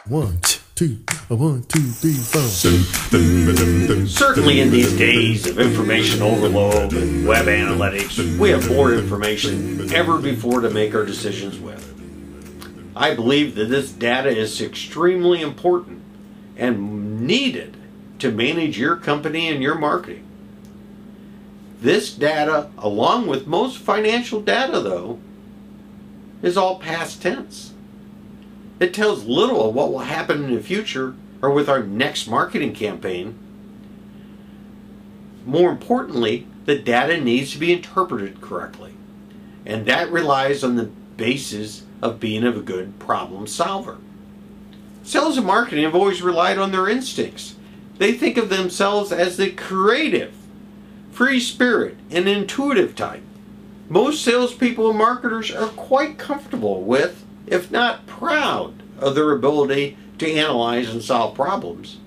1, 2, 1, 2, 3, 4. Certainly in these days of information overload and web analytics, we have more information than ever before to make our decisions with. I believe that this data is extremely important and needed to manage your company and your marketing. This data, along with most financial data though, is all past tense. It tells little of what will happen in the future or with our next marketing campaign. More importantly, the data needs to be interpreted correctly, and that relies on the basis of being a good problem solver. Sales and marketing have always relied on their instincts. They think of themselves as the creative, free spirit, and intuitive type. Most salespeople and marketers are quite comfortable with, if not proud, of their ability to analyze and solve problems.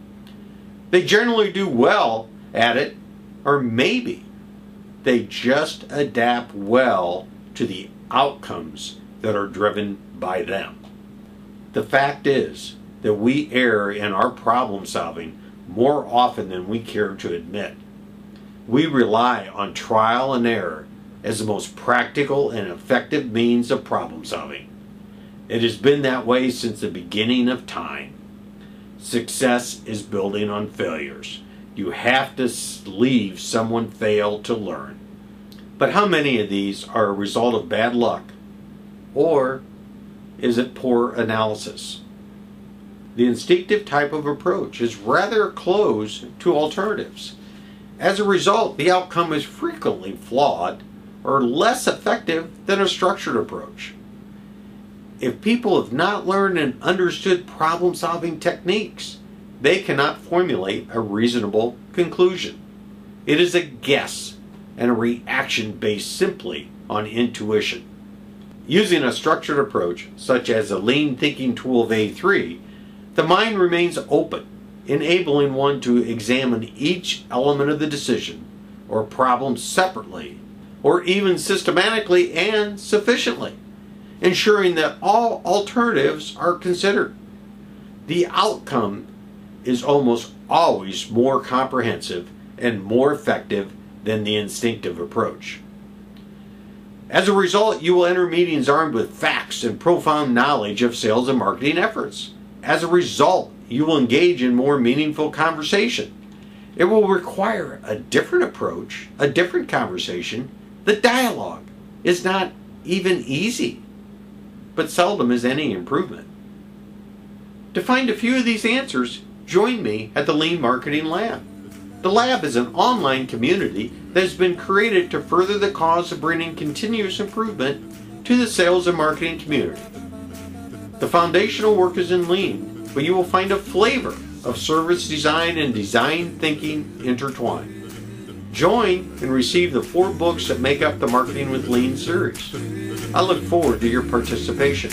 They generally do well at it, or maybe they just adapt well to the outcomes that are driven by them. The fact is that we err in our problem solving more often than we care to admit. We rely on trial and error as the most practical and effective means of problem solving. It has been that way since the beginning of time. Success is building on failures. You have to leave someone fail to learn. But how many of these are a result of bad luck? Or is it poor analysis? The instinctive type of approach is rather close to alternatives. As a result, the outcome is frequently flawed or less effective than a structured approach. If people have not learned and understood problem-solving techniques, they cannot formulate a reasonable conclusion. It is a guess and a reaction based simply on intuition. Using a structured approach, such as a lean thinking tool of A3, the mind remains open, enabling one to examine each element of the decision or problem separately, or even systematically and sufficiently, ensuring that all alternatives are considered. The outcome is almost always more comprehensive and more effective than the instinctive approach. As a result, you will enter meetings armed with facts and profound knowledge of sales and marketing efforts. As a result, you will engage in more meaningful conversation. It will require a different approach, a different conversation. The dialogue is not even easy, but seldom is any improvement. To find a few of these answers, join me at the Lean Marketing Lab. The lab is an online community that has been created to further the cause of bringing continuous improvement to the sales and marketing community. The foundational work is in Lean, but you will find a flavor of service design and design thinking intertwined. Join and receive the 4 books that make up the Marketing with Lean series. I look forward to your participation.